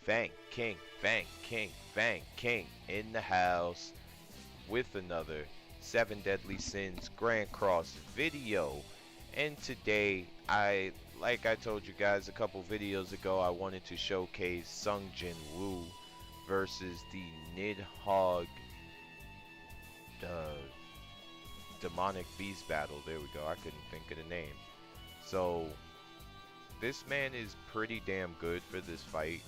Fang King in the house with another 7 Deadly Sins Grand Cross video. And today, like I told you guys a couple videos ago, I wanted to showcase Sung Jinwoo versus the Nidhoggr uh, demonic beast battle. There we go. I couldn't think of the name. So this man is pretty damn good for this fight,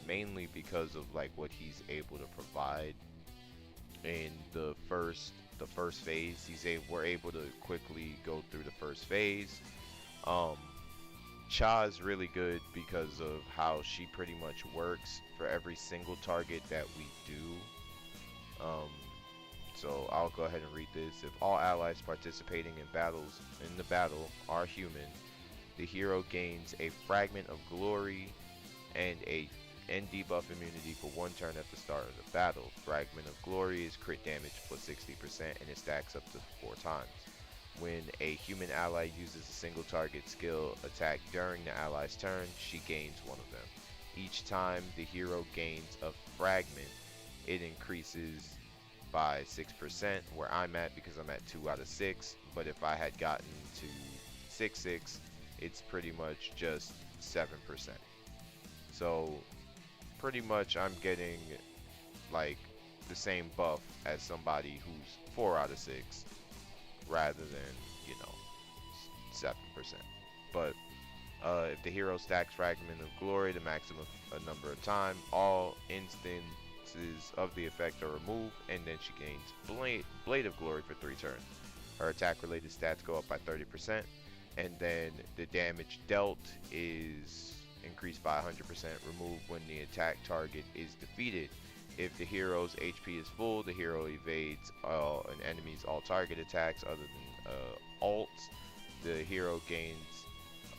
mainly because of like what he's able to provide in the first phase. We're able to quickly go through the first phase. Um, Cha is really good because of how she pretty much works for every single target that we do. So I'll go ahead and read this. If all allies participating in the battle are human, the hero gains a fragment of glory and debuff immunity for 1 turn at the start of the battle. Fragment of glory is crit damage plus 60% and it stacks up to 4 times. When a human ally uses a single target skill attack during the ally's turn, she gains one of them. Each time the hero gains a fragment, it increases by 6%, where I'm at because I'm at 2 out of 6, but if I had gotten to 6/6, it's pretty much just 7%. So pretty much I'm getting like the same buff as somebody who's 4 out of 6 rather than, 7%. But if the hero stacks Fragment of Glory the maximum number of time, all instances of the effect are removed, and then she gains Blade of Glory for 3 turns. Her attack related stats go up by 30%, and then the damage dealt is increased by 100%, removed when the attack target is defeated. If the hero's HP is full, the hero evades an enemy's all target attacks other than ults. The hero gains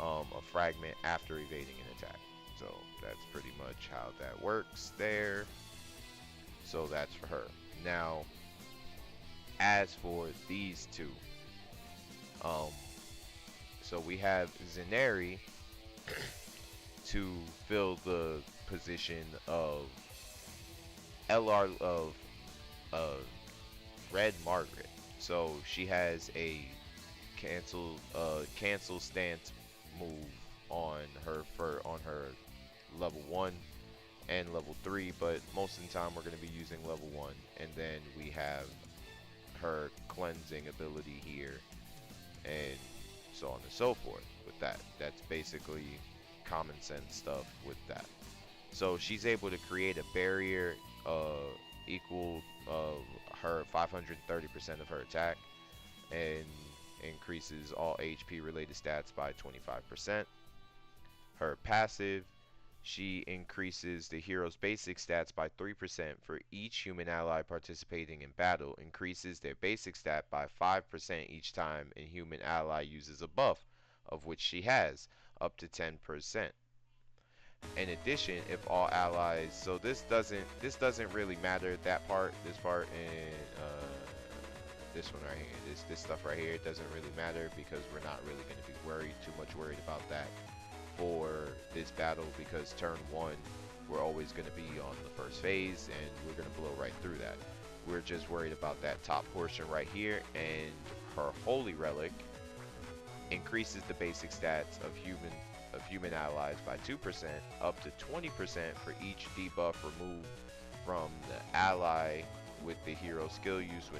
a fragment after evading an attack. So that's pretty much how that works there. So that's for her. Now, as for these two, so we have Zeneri to fill the position of LR of Red Margaret. So she has a cancel stance move on her level 1 and level 3, but most of the time we're going to be using level 1, and then we have her cleansing ability here and so on and so forth with that. That's basically common sense stuff with that. So she's able to create a barrier equal her 530% of her attack and increases all HP related stats by 25%. Her passive, she increases the hero's basic stats by 3% for each human ally participating in battle, increases their basic stat by 5% each time a human ally uses a buff, of which she has, up to 10%. In addition, if all allies, so this doesn't really matter, this part and this one right here, this stuff right here, it doesn't really matter because we're not really going to be too much worried about that for this battle, because turn 1 we're always going to be on the first phase and we're going to blow right through that. We're just worried about that top portion right here, and her holy relic increases the basic stats of human allies by 2%, up to 20% for each debuff removed from the ally with the hero skill use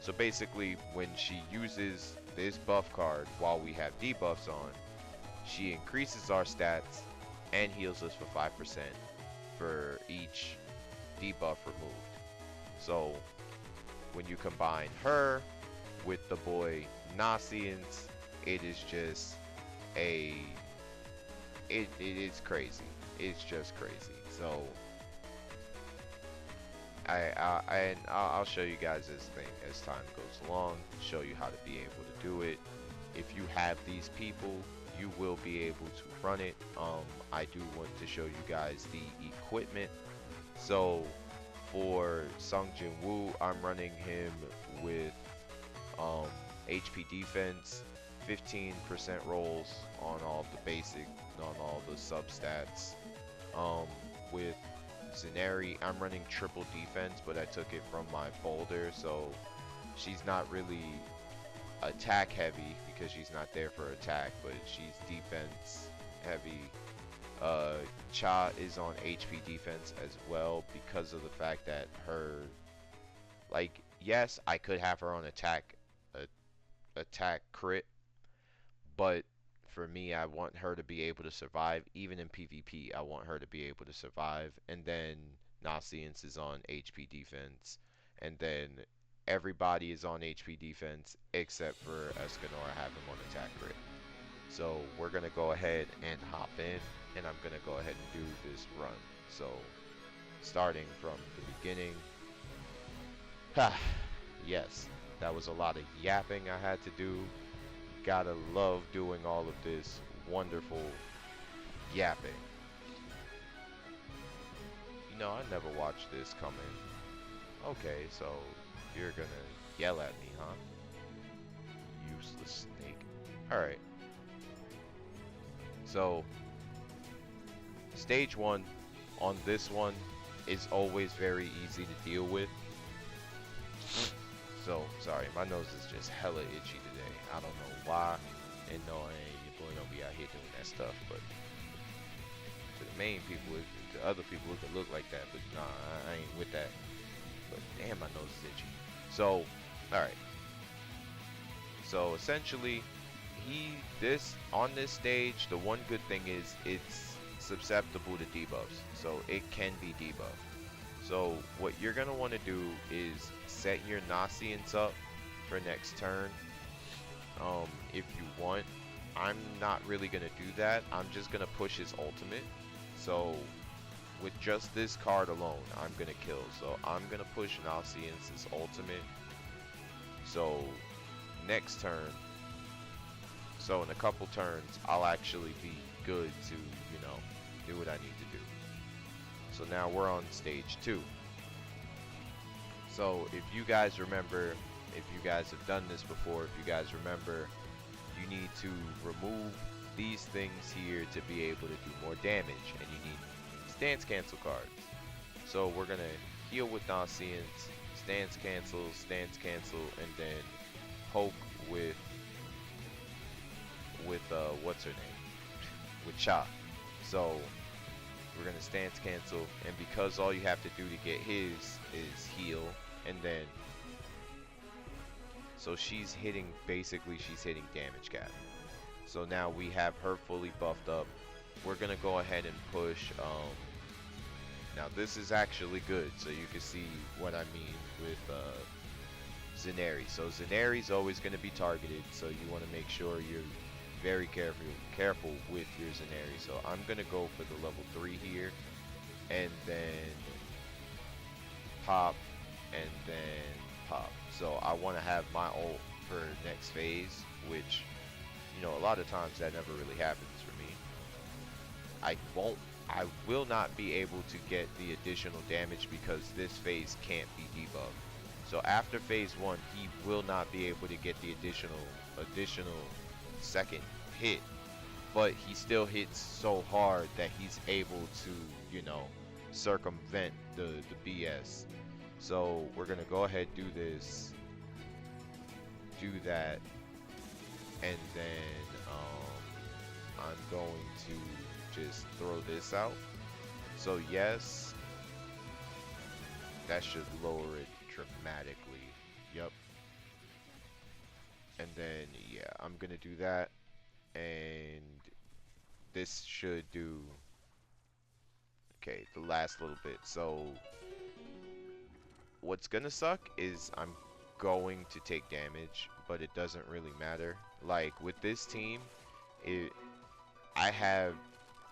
so basically when she uses this buff card while we have debuffs on, she increases our stats and heals us for 5% for each debuff removed. So when you combine her with the boy Nasians, it is just it is crazy. It's just crazy. So I'll show you guys this thing as time goes along, show you how to be able to do it. If you have these people, you will be able to run it. I do want to show you guys the equipment. So for Sung Jinwoo, I'm running him with HP defense, 15% rolls on all the basic, on all the substats, Um, with Zenari, I'm running triple defense, but I took it from my Boulder, so she's not really attack heavy because she's not there for attack, but she's defense heavy. Uh, Cha is on HP defense as well because of the fact that her, like, yes, I could have her on attack crit, but for me, I want her to be able to survive. Even in PvP, I want her to be able to survive. And then Nasians is on HP defense. And then everybody is on HP defense except for Escanor. I have him on attack crit. So we're going to go ahead and hop in. And I'm going to go ahead and do this run. So starting from the beginning. Yes, that was a lot of yapping I had to do. Gotta love doing all of this wonderful yapping. You know, I never watched this coming. Okay, so you're gonna yell at me, huh? Useless snake. Alright. So, stage 1 on this one is always very easy to deal with. So, sorry, my nose is just hella itchy today. I don't know why. And no, your boy don't be out here doing that stuff, but to the main people, to other people, it could look like that, but nah, I ain't with that. But damn, my nose is itchy. So, alright. So, essentially, on this stage, the one good thing is it's susceptible to debuffs. So, it can be debuffed. So what you're going to want to do is set your Nasians up for next turn. If you want, I'm not really going to do that. I'm just going to push his ultimate. So with just this card alone, I'm going to kill. So I'm going to push Nasians' ultimate. So next turn, so in a couple turns, I'll actually be good to, you know, do what I need to do. So now we're on stage 2. So if you guys remember, if you guys have done this before, if you guys remember, you need to remove these things here to be able to do more damage, and you need stance cancel cards. So we're gonna heal with Nasians, stance cancel, and then poke with what's her name? With Cha. So we're gonna stance cancel, and because all you have to do to get his is heal, and then so she's hitting damage cap. So now we have her fully buffed up. We're gonna go ahead and push. Now this is actually good, so you can see what I mean with Zenari. So Zenari's always gonna be targeted, so you want to make sure you're very careful with your Zenari. So I'm gonna go for the level 3 here, and then pop, and then pop. So I want to have my ult for next phase, which, you know, a lot of times that never really happens for me. I will not be able to get the additional damage because this phase can't be debuffed. So after phase 1, he will not be able to get the additional second hit, but he still hits so hard that he's able to, you know, circumvent the BS. So we're gonna go ahead, do this, do that, and then I'm going to just throw this out. So yes, that should lower it dramatically. Yep. And then yeah, I'm gonna do that, and this should do okay the last little bit. So what's gonna suck is I'm going to take damage, but it doesn't really matter. Like with this team, I have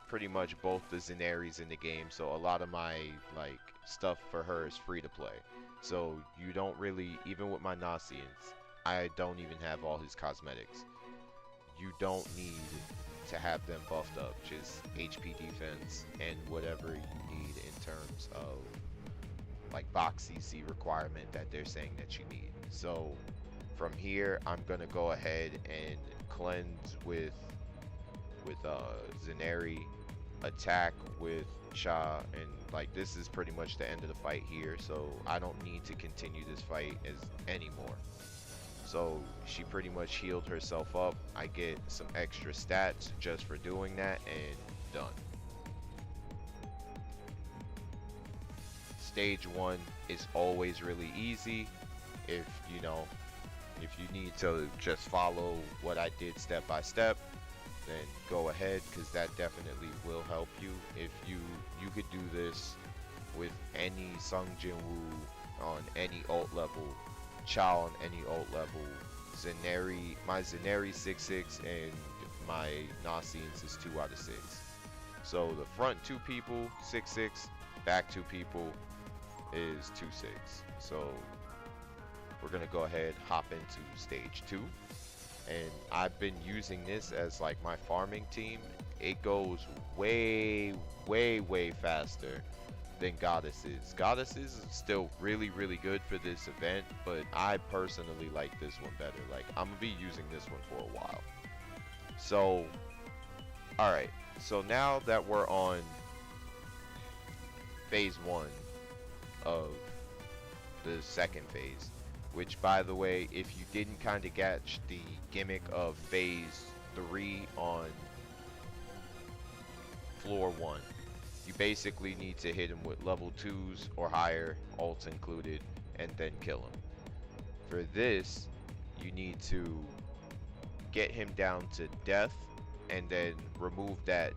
pretty much both the Zenaris in the game, so a lot of my like stuff for her is free to play. So you don't really, even with my Nasians, I don't even have all his cosmetics. You don't need to have them buffed up, just HP defense and whatever you need in terms of like box CC requirement that they're saying that you need. So from here, I'm gonna go ahead and cleanse with Zenari, attack with Cha, and like this is pretty much the end of the fight here, so I don't need to continue this fight as anymore. So she pretty much healed herself up. I get some extra stats just for doing that, and done. Stage 1 is always really easy. If you know, if you need to just follow what I did step by step, then go ahead, because that definitely will help you. If you could do this with any Sung Jinwoo on any ult level, Cha on any ult level, my Zeneri 6/6 and my Nasians is 2 out of 6. So the front 2 people 6/6, back 2 people is 2/6. So we're gonna go ahead, hop into stage 2. And I've been using this as like my farming team. It goes way, way, way faster than Goddesses. Goddesses is still really, really good for this event, but I personally like this one better. Like, I'm gonna be using this one for a while. So, alright. So now that we're on phase 1 of the second phase, which, by the way, if you didn't kind of catch the gimmick of phase 3 on floor 1, you basically need to hit him with level 2s or higher, ults included, and then kill him. For this, you need to get him down to death and then remove that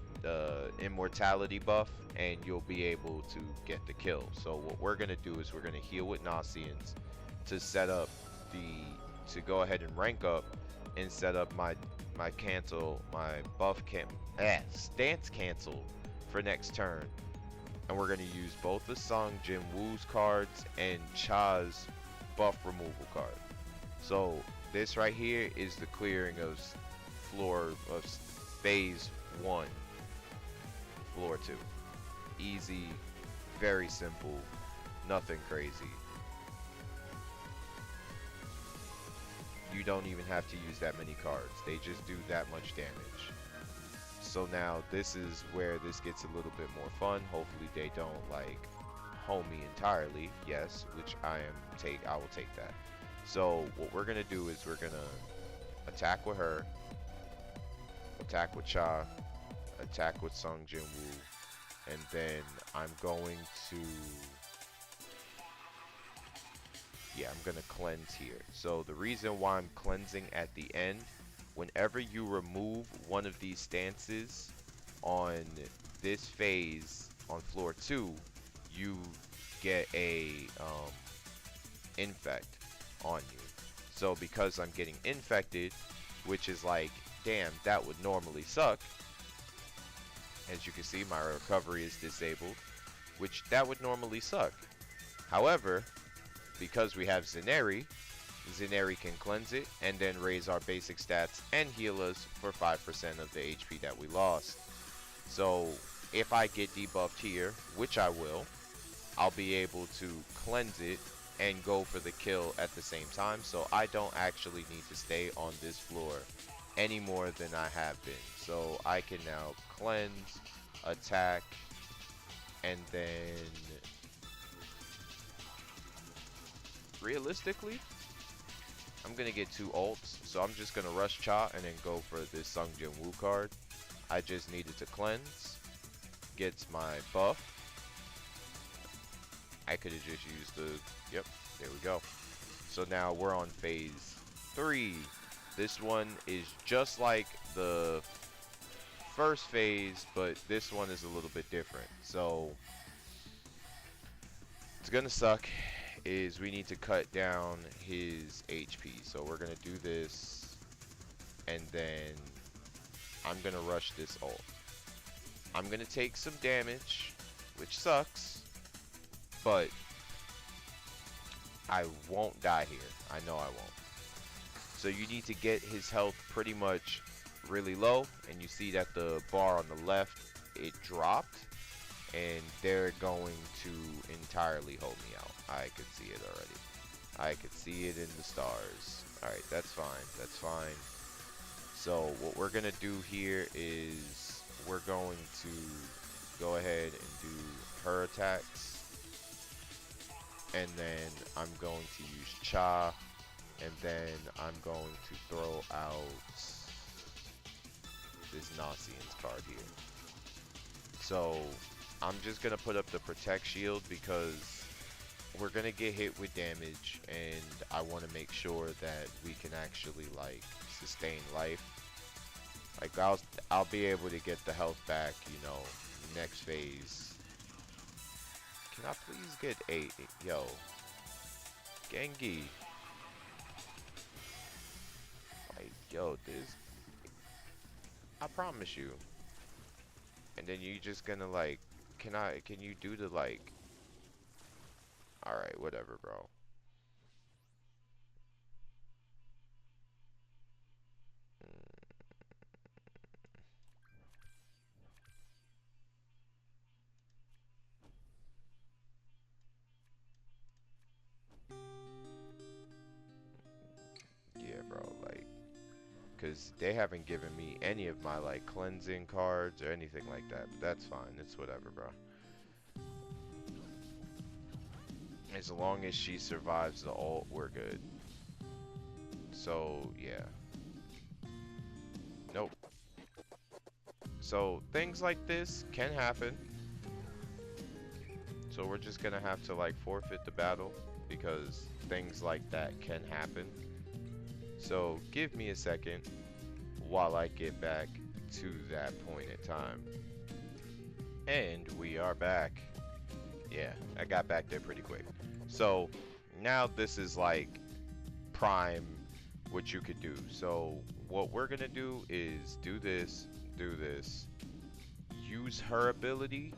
immortality buff, and you'll be able to get the kill. So what we're going to do is we're going to heal with Nasians to set up to go ahead and rank up and set up my stance cancel for next turn. And we're going to use both the Sung Jinwoo's cards and Cha's buff removal card. So this right here is the clearing of phase 1, floor 2. Easy, very simple, nothing crazy. You don't even have to use that many cards. They just do that much damage. So now this is where this gets a little bit more fun. Hopefully they don't like home me entirely. Yes, which I will take that. So what we're gonna do is we're gonna attack with her, attack with Cha, attack with Sung Jinwoo, and then I'm going to I'm gonna cleanse here. So the reason why I'm cleansing at the end, whenever you remove one of these stances on this phase on floor 2, you get a infect on you. So because I'm getting infected, which is like, damn, that would normally suck. As you can see, my recovery is disabled, which that would normally suck. However, because we have Zeneri can cleanse it and then raise our basic stats and heal us for 5% of the HP that we lost. So if I get debuffed here, which I will, I'll be able to cleanse it and go for the kill at the same time. So I don't actually need to stay on this floor any more than I have been. So I can now cleanse, attack, and then realistically, I'm gonna get 2 ults, so I'm just gonna rush Cha and then go for this Sung Jinwoo card. I just needed to cleanse, gets my buff. I could have just used yep, there we go. So now we're on phase 3. This one is just like the first phase, but this one is a little bit different. So it's gonna suck. Is we need to cut down his HP. So we're gonna do this, and then I'm gonna rush this ult. I'm gonna take some damage, which sucks, but I won't die here. I know I won't. So you need to get his health pretty much really low, and you see that the bar on the left, it dropped, and they're going to entirely hold me out. I could see it already. I could see it in the stars. Alright, that's fine. That's fine. So what we're going to do here is we're going to go ahead and do her attacks. And then I'm going to use Cha. And then I'm going to throw out this Nonsense card here. So I'm just going to put up the Protect Shield because we're going to get hit with damage. And I want to make sure that we can actually, like, sustain life. Like, I'll be able to get the health back, you know, next phase. Can I please get 8? Yo. Gengi. Like, yo, this... I promise you. And then you just gonna, like... Can you do the, like... Alright, whatever, bro. Yeah, bro, like... Because they haven't given me any of my, like, cleansing cards or anything like that. But that's fine. It's whatever, bro. As long as she survives the ult, we're good. So, yeah. Nope. So, things like this can happen. So we're just gonna have to, like, forfeit the battle. Because things like that can happen. So, give me a second while I get back to that point in time. And we are back. Yeah, I got back there pretty quick. So, now this is like prime what you could do. So, what we're gonna do is do this, use her ability,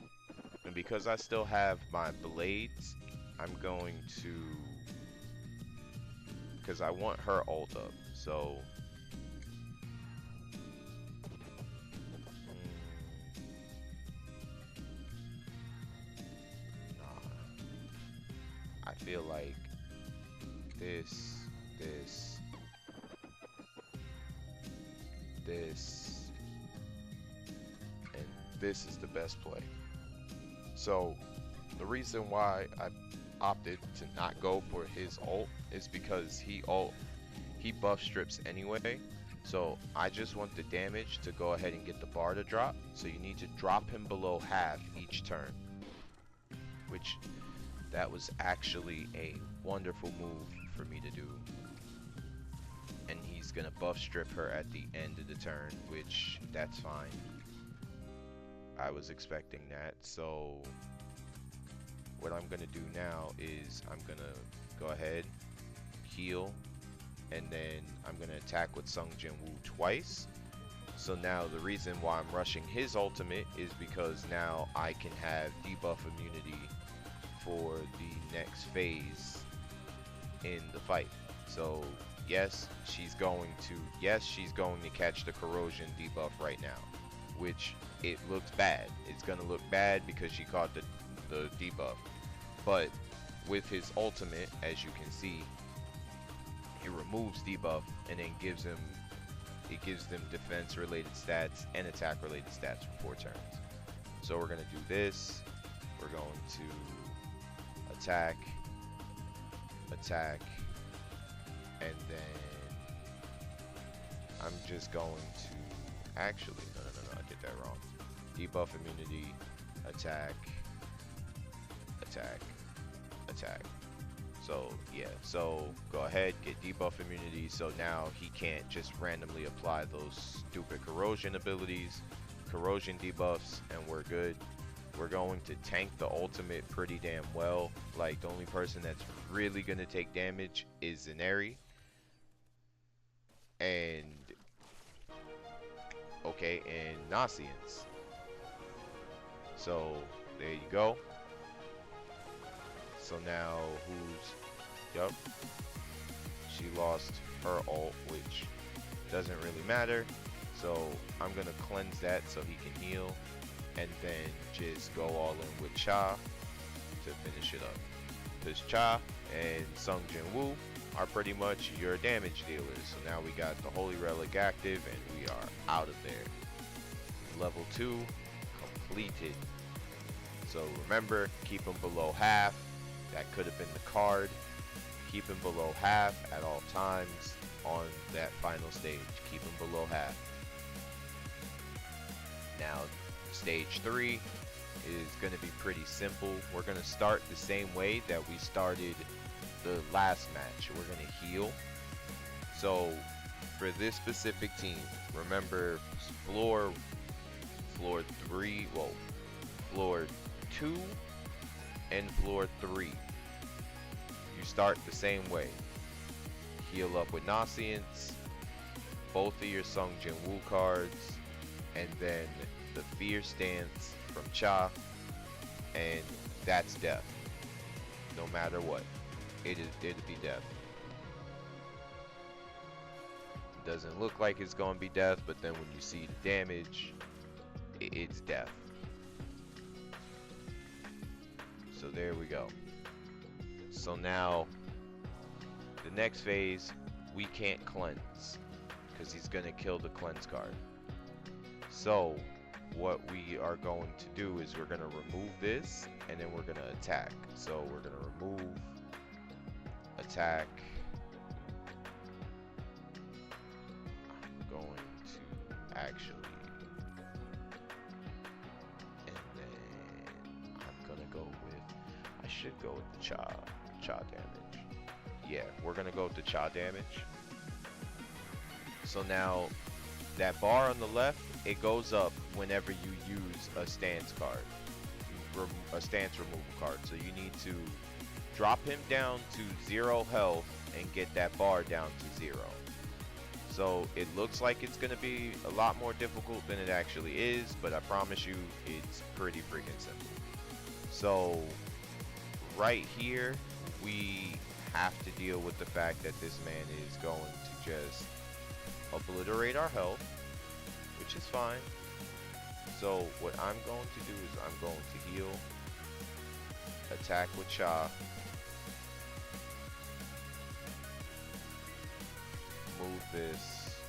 and because I still have my blades, I'm going to, because I want her ult up. So, I feel like this, and this is the best play. So the reason why I opted to not go for his ult is because he buff strips anyway. So I just want the damage to go ahead and get the bar to drop. So you need to drop him below half each turn, which that was actually a wonderful move for me to do. And he's gonna buff strip her at the end of the turn, which that's fine. I was expecting that. So what I'm gonna do now is I'm gonna go ahead, heal, and then I'm gonna attack with Sung Jinwoo twice. So now the reason why I'm rushing his ultimate is because now I can have debuff immunity for the next phase in the fight. So yes, she's going to catch the corrosion debuff right now, which it looks bad. It's gonna look bad because she caught the debuff. But with his ultimate, as you can see, it removes debuff and then gives them defense related stats and attack related stats for 4 turns. So we're gonna do this. We're going to attack, and then I'm just going to actually no, I did that wrong. Debuff immunity, attack. So yeah, so go ahead, get debuff immunity, so now he can't just randomly apply those stupid corrosion abilities, corrosion debuffs, and we're good. We're going to tank the ultimate pretty damn well. Like, the only person that's really gonna take damage is Zeneri. And okay, and Nonsense. So there you go. So now yup, she lost her ult, which doesn't really matter. So I'm gonna cleanse that so he can heal, and then just go all in with Cha to finish it up. Because Cha and Sung Jinwoo are pretty much your damage dealers. So now we got the Holy Relic active, and we are out of there. Level 2 completed. So remember, keep him below half. That could have been the card. Keep him below half at all times on that final stage. Keep him below half. Now, stage 3 is going to be pretty simple. We're going to start the same way that we started the last match. We're going to heal. So, for this specific team, remember floor 3, well, floor 2 and floor 3. You start the same way. Heal up with Nocients, both of your Sung Jinwoo cards, and then the Fear Stance from Cha, and that's death. No matter what, it'd be death. Doesn't look like it's gonna be death, but then when you see the damage, it's death. So there we go. So now, the next phase, we can't cleanse, because he's gonna kill the cleanse card. So, what we are going to do is we're gonna remove this, and then we're gonna attack. So we're gonna remove, attack. I'm going to actually, and then I'm gonna go with, I should go with the Cha damage. Yeah, we're gonna go with the Cha damage. So now, that bar on the left, it goes up whenever you use a stance card, a stance removal card. So you need to drop him down to 0 health and get that bar down to 0. So it looks like it's gonna be a lot more difficult than it actually is, but I promise you, it's pretty freaking simple. So right here, we have to deal with the fact that this man is going to just obliterate our health, which is fine. So what I'm going to do is I'm going to heal, attack with Cha, move this,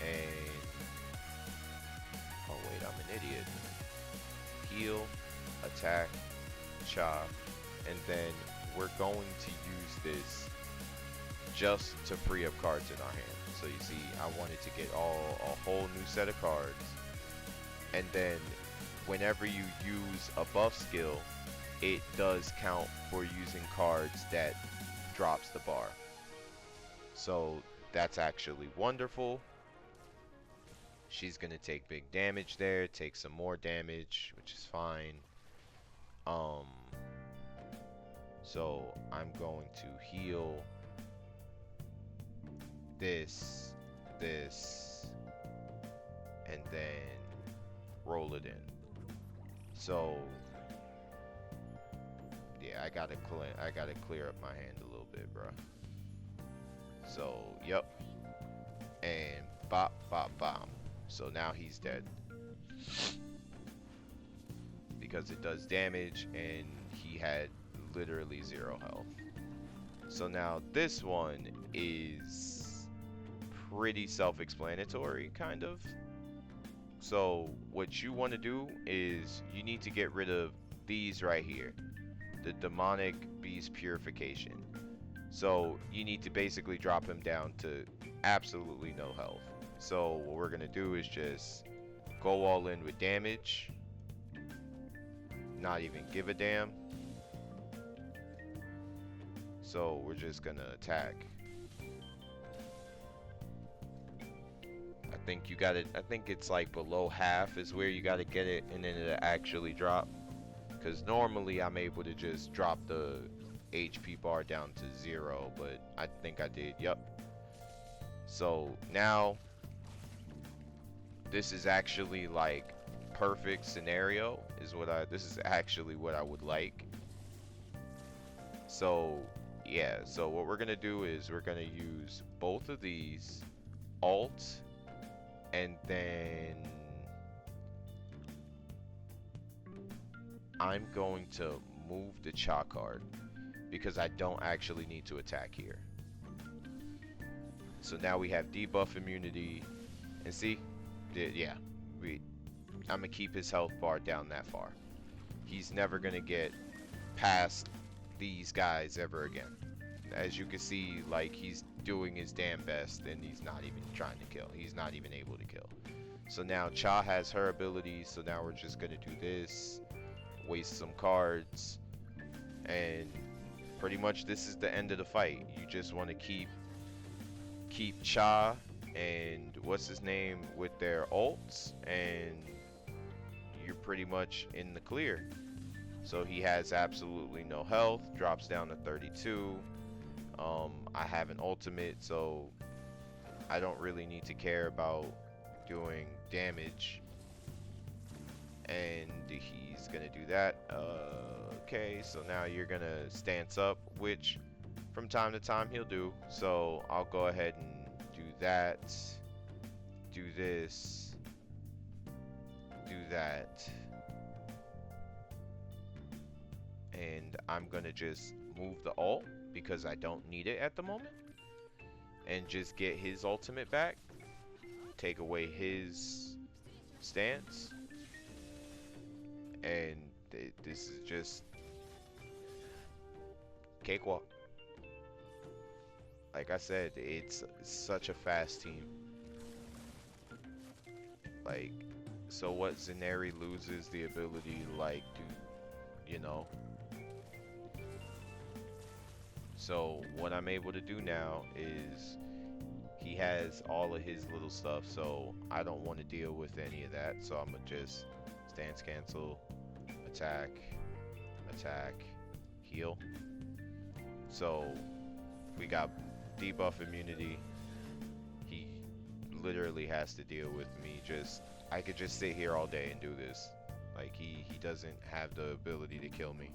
and oh wait, I'm an idiot. Heal, attack, Cha, and then we're going to use this just to free up cards in our hand. So you see, I wanted to get a whole new set of cards, and then whenever you use a buff skill, it does count for using cards that drops the bar. So that's actually wonderful. She's gonna take big damage there, take some more damage, which is fine. So I'm going to heal this, and then roll it in. So yeah, I gotta clear up my hand a little bit, bro. So yep, and bop bop bomb. So now he's dead because it does damage, and he had literally 0 health. So now this one is pretty self-explanatory, kind of. So what you want to do is you need to get rid of these right here, the demonic beast purification. So you need to basically drop him down to absolutely no health. So what we're gonna do is just go all in with damage, not even give a damn. So we're just gonna attack. I think you got it. I think it's like below half is where you got to get it, and then it'll actually drop. Because normally I'm able to just drop the HP bar down to 0, but I think I did. Yep. So now this is actually like perfect scenario. This is actually what I would like. So yeah, so what we're gonna do is we're gonna use both of these, alt, and then I'm going to move the Cha card because I don't actually need to attack here. So now we have debuff immunity, and see, yeah, I'm gonna keep his health bar down that far. he's never gonna get past these guys ever again. As you can see, like, he's doing his damn best and he's not even trying to kill. He's not even able to kill. So now Cha has her abilities, so now we're just gonna do this, waste some cards, and pretty much this is the end of the fight. You just want to keep Cha and what's his name with their ults, and you're pretty much in the clear. So he has absolutely no health, drops down to 32. I have an ultimate, so I don't really need to care about doing damage. And he's gonna do that. Okay, so now you're gonna stance up, which from time to time he'll do. So I'll go ahead and do that, do this, do that, and I'm gonna just move the ult because I don't need it at the moment, and just get his ultimate back, take away his stance, and this is just cakewalk. Like I said, it's such a fast team. Like, so what, Zeneri loses the ability to, like, do, you know. So what I'm able to do now is he has all of his little stuff, so I don't want to deal with any of that. So I'm gonna just stance cancel, attack, attack, heal. So we got debuff immunity. He literally has to deal with me. I could just sit here all day and do this. Like, he doesn't have the ability to kill me.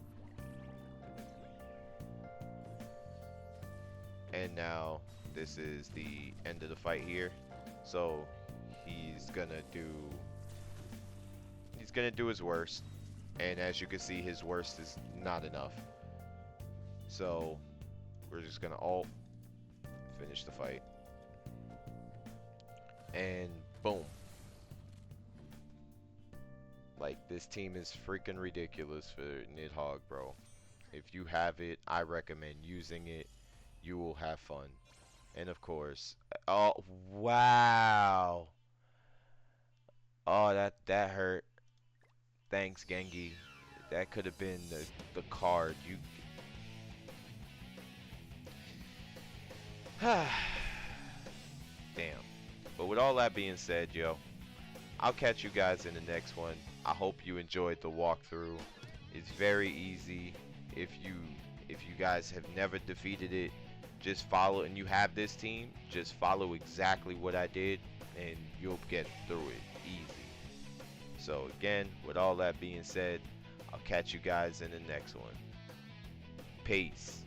And now this is the end of the fight here. So he's gonna do his worst. And as you can see, his worst is not enough. So we're just gonna ult, finish the fight, and boom. Like, this team is freaking ridiculous for Nidhoggr, bro. If you have it, I recommend using it. You will have fun. And of course, oh wow. Oh, that hurt. Thanks, Gengi. That could have been the card. You damn. But with all that being said, yo, I'll catch you guys in the next one. I hope you enjoyed the walkthrough. It's very easy. If you guys have never defeated it, just follow, and you have this team, just follow exactly what I did and you'll get through it easy. So again, with all that being said, I'll catch you guys in the next one. Peace.